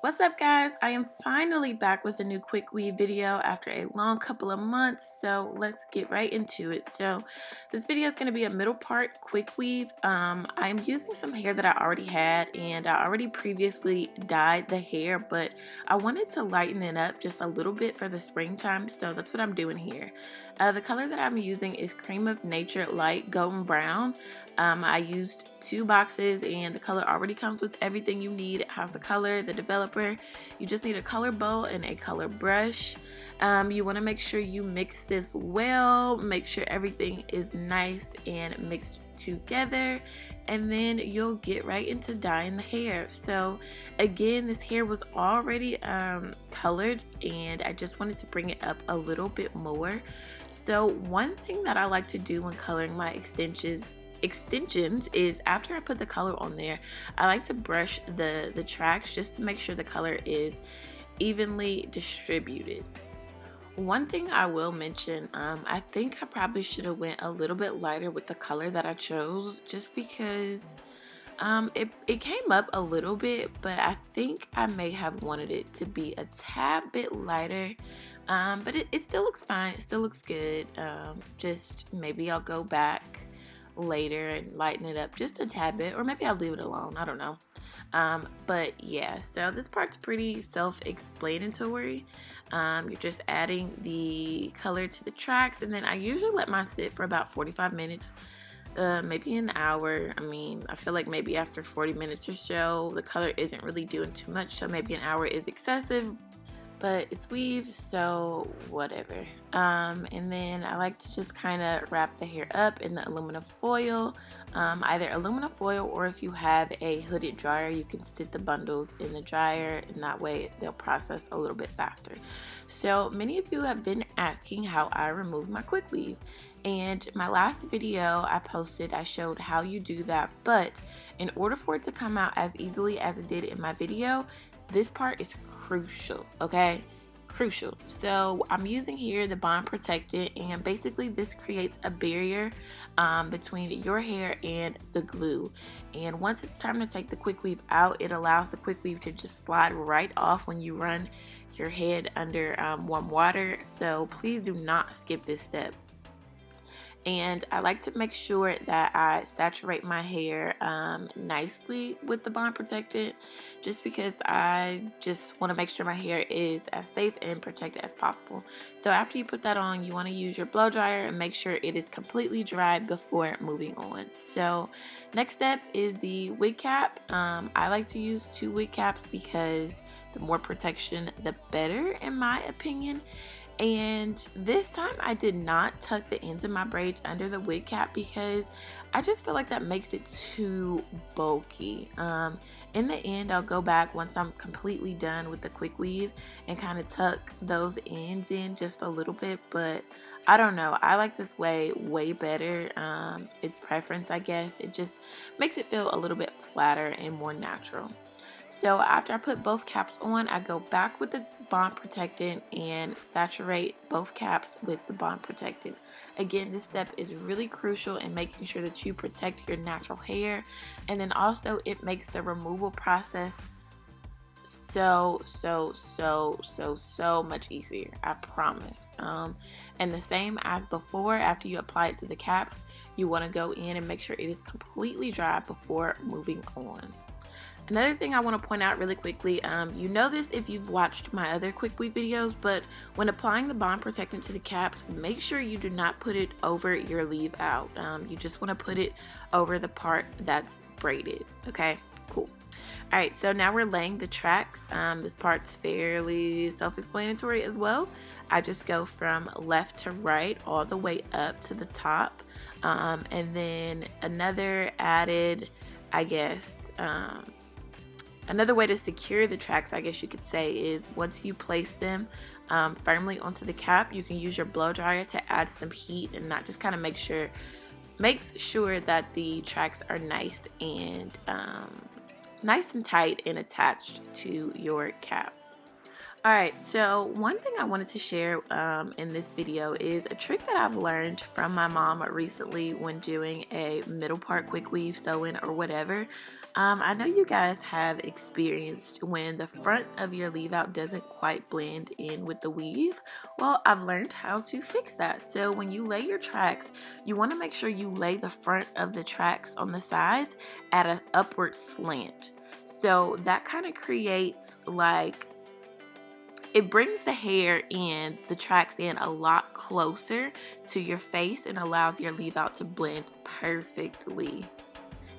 What's up, guys? I am finally back with a new quick weave video after a long couple of months, so let's get right into it. So this video is going to be a middle part quick weave. I'm using some hair that I already had, and I already previously dyed the hair, but I wanted to lighten it up just a little bit for the springtime, so that's what I'm doing here. The color that I'm using is Cream of Nature Light Golden Brown. I used 2 boxes, and the color already comes with everything you need. It has the color, the developer. You just need a color bowl and a color brush. You want to make sure you mix this well, make sure everything is nice and mixed together, and then you'll get right into dyeing the hair. So again, this hair was already colored, and I just wanted to bring it up a little bit more. So one thing that I like to do when coloring my extensions is after I put the color on there, I like to brush the tracks just to make sure the color is evenly distributed. One thing I will mention, I think I probably should have went a little bit lighter with the color that I chose, just because it came up a little bit, but I think I may have wanted it to be a tad bit lighter. But it still looks fine, it still looks good. Just maybe I'll go back later and lighten it up just a tad bit, or maybe I'll leave it alone, I don't know. But yeah, so this part's pretty self-explanatory. You're just adding the color to the tracks, and then I usually let mine sit for about 45 minutes, maybe an hour. I mean, I feel like maybe after 40 minutes or so the color isn't really doing too much, so maybe an hour is excessive, but it's weave, so whatever. And then I like to just kind of wrap the hair up in the aluminum foil, either aluminum foil, or if you have a hooded dryer, you can sit the bundles in the dryer, and that way they'll process a little bit faster. So many of you have been asking how I remove my quick weave, and my last video I posted, I showed how you do that, but in order for it to come out as easily as it did in my video, this part is crucial, okay? Crucial. So I'm using here the bond protectant, and basically this creates a barrier between your hair and the glue. And once it's time to take the quick weave out, it allows the quick weave to just slide right off when you run your head under warm water. So please do not skip this step. And I like to make sure that I saturate my hair nicely with the bond protectant, just because I just want to make sure my hair is as safe and protected as possible. So after you put that on, you want to use your blow dryer and make sure it is completely dry before moving on. So next step is the wig cap. I like to use 2 wig caps because the more protection the better, in my opinion. And this time I did not tuck the ends of my braids under the wig cap because I just feel like that makes it too bulky. In the end, I'll go back once I'm completely done with the quick weave and kind of tuck those ends in just a little bit, but I don't know, I like this way better. It's preference, I guess. It just makes it feel a little bit flatter and more natural. So after I put both caps on, I go back with the bond protectant and saturate both caps with the bond protectant. Again, this step is really crucial in making sure that you protect your natural hair, and then also it makes the removal process so much easier, I promise. And the same as before, after you apply it to the caps, you want to go in and make sure it is completely dry before moving on. Another thing I want to point out really quickly, you know this if you've watched my other quick weave videos, but when applying the bond protectant to the caps, make sure you do not put it over your leave out. You just want to put it over the part that's braided, okay? Cool. Alright, so now we're laying the tracks. This part's fairly self-explanatory as well. I just go from left to right all the way up to the top. And then another added, I guess, another way to secure the tracks, I guess you could say, is once you place them firmly onto the cap, you can use your blow dryer to add some heat, and that just kind of makes sure that the tracks are nice and tight and attached to your cap. Alright, so one thing I wanted to share in this video is a trick that I've learned from my mom recently when doing a middle part quick weave, sew-in, or whatever. I know you guys have experienced when the front of your leave out doesn't quite blend in with the weave. Well, I've learned how to fix that. So when you lay your tracks, you want to make sure you lay the front of the tracks on the sides at an upward slant. So that kind of creates like, it brings the hair in, the tracks in a lot closer to your face and allows your leave out to blend perfectly.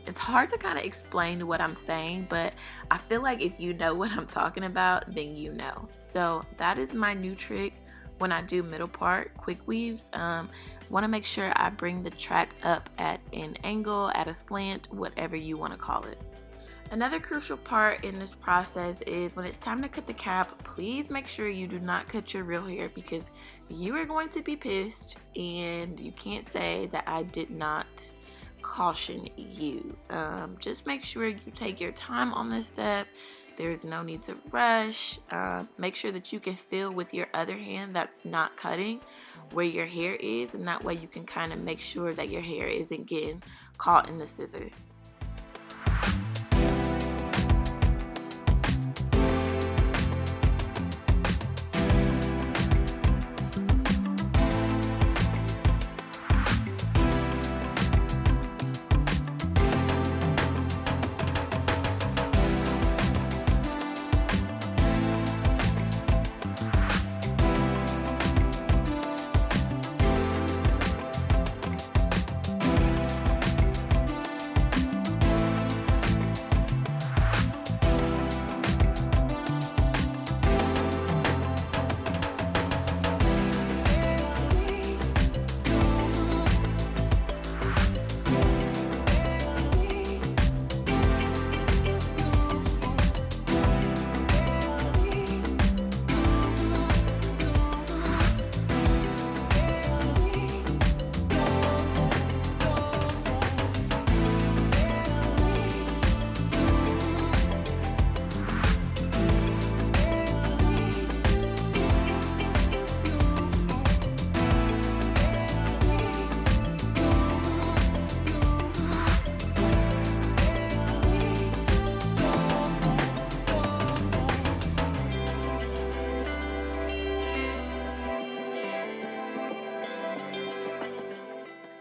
It's hard to kind of explain what I'm saying, but I feel like if you know what I'm talking about, then you know. So that is my new trick when I do middle part quick weaves. Want to make sure I bring the track up at an angle, at a slant, whatever you want to call it. Another crucial part in this process is when it's time to cut the cap, please make sure you do not cut your real hair, because you are going to be pissed and you can't say that I did not caution you. Just make sure you take your time on this step. There's no need to rush. Make sure that you can feel with your other hand that's not cutting where your hair is, and that way you can kind of make sure that your hair isn't getting caught in the scissors.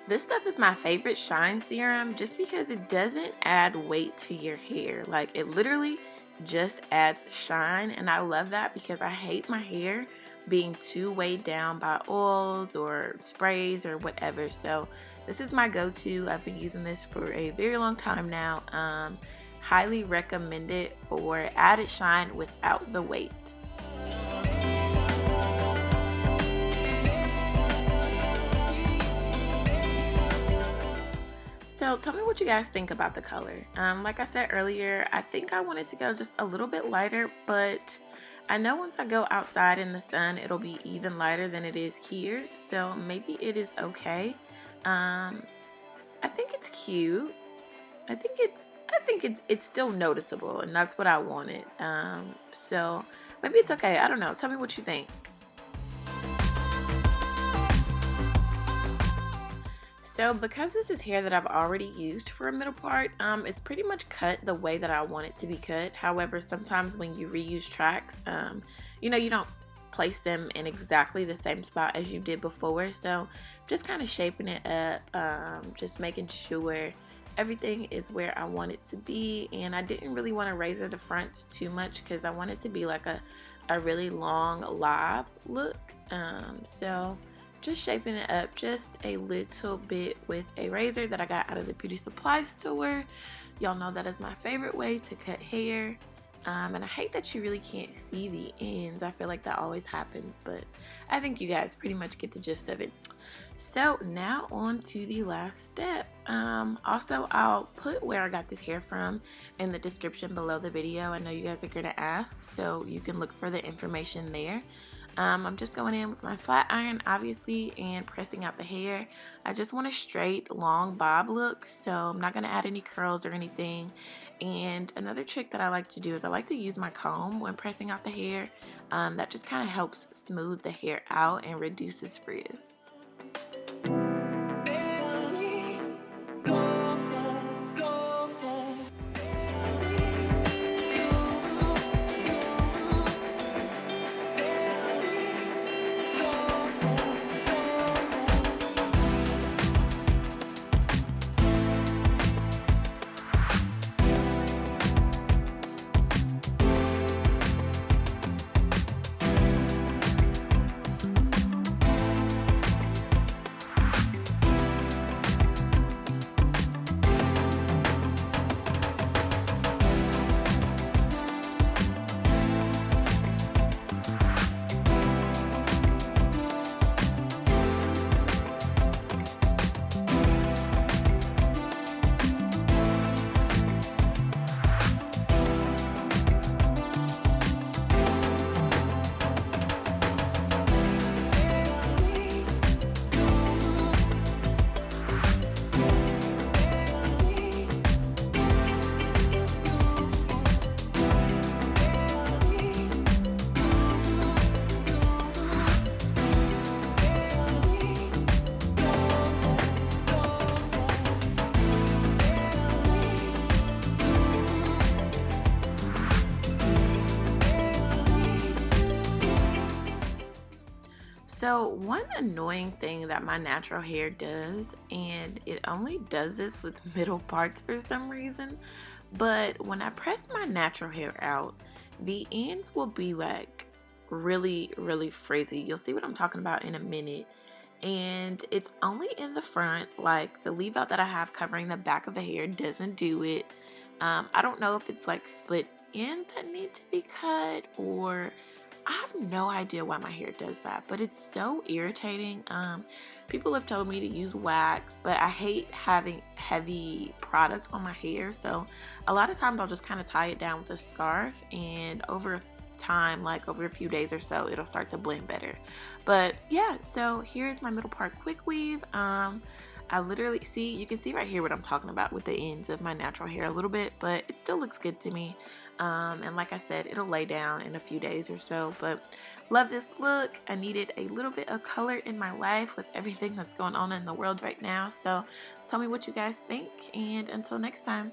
This stuff is my favorite shine serum just because it doesn't add weight to your hair. Like, it literally just adds shine, and I love that because I hate my hair being too weighed down by oils or sprays or whatever. So this is my go-to. I've been using this for a very long time now. Highly recommend it for added shine without the weight. So tell me what you guys think about the color. Like I said earlier, I think I wanted to go just a little bit lighter, but I know once I go outside in the sun, it'll be even lighter than it is here. So maybe it is okay. I think it's cute. I think it's still noticeable, and that's what I wanted. So maybe it's okay. I don't know. Tell me what you think. So because this is hair that I've already used for a middle part, it's pretty much cut the way that I want it to be cut. However, sometimes when you reuse tracks, you know, you don't place them in exactly the same spot as you did before. So just kind of shaping it up, just making sure everything is where I want it to be. And I didn't really want to razor the fronts too much because I want it to be like a really long lob look. So just shaping it up just a little bit with a razor that I got out of the beauty supply store. Y'all know that is my favorite way to cut hair. And I hate that you really can't see the ends. I feel like that always happens, but I think you guys pretty much get the gist of it. So now on to the last step. Also, I'll put where I got this hair from in the description below the video. I know you guys are gonna ask, so you can look for the information there. I'm just going in with my flat iron, obviously, and pressing out the hair. I just want a straight, long bob look, so I'm not going to add any curls or anything. And another trick that I like to do is I like to use my comb when pressing out the hair. That just kind of helps smooth the hair out and reduces frizz. So one annoying thing that my natural hair does, and it only does this with middle parts for some reason, but when I press my natural hair out, the ends will be like really frizzy. You'll see what I'm talking about in a minute. And it's only in the front, like the leave out that I have covering the back of the hair doesn't do it. I don't know if it's like split ends that need to be cut, or I have no idea why my hair does that, but it's so irritating. People have told me to use wax, but I hate having heavy products on my hair, so a lot of times I'll just kind of tie it down with a scarf, and over time, like over a few days or so, it'll start to blend better. But yeah, so here's my middle part quick weave. I literally see, you can see right here what I'm talking about with the ends of my natural hair a little bit, but it still looks good to me. And like I said, it'll lay down in a few days or so, but love this look. I needed a little bit of color in my life with everything that's going on in the world right now. So tell me what you guys think, and until next time.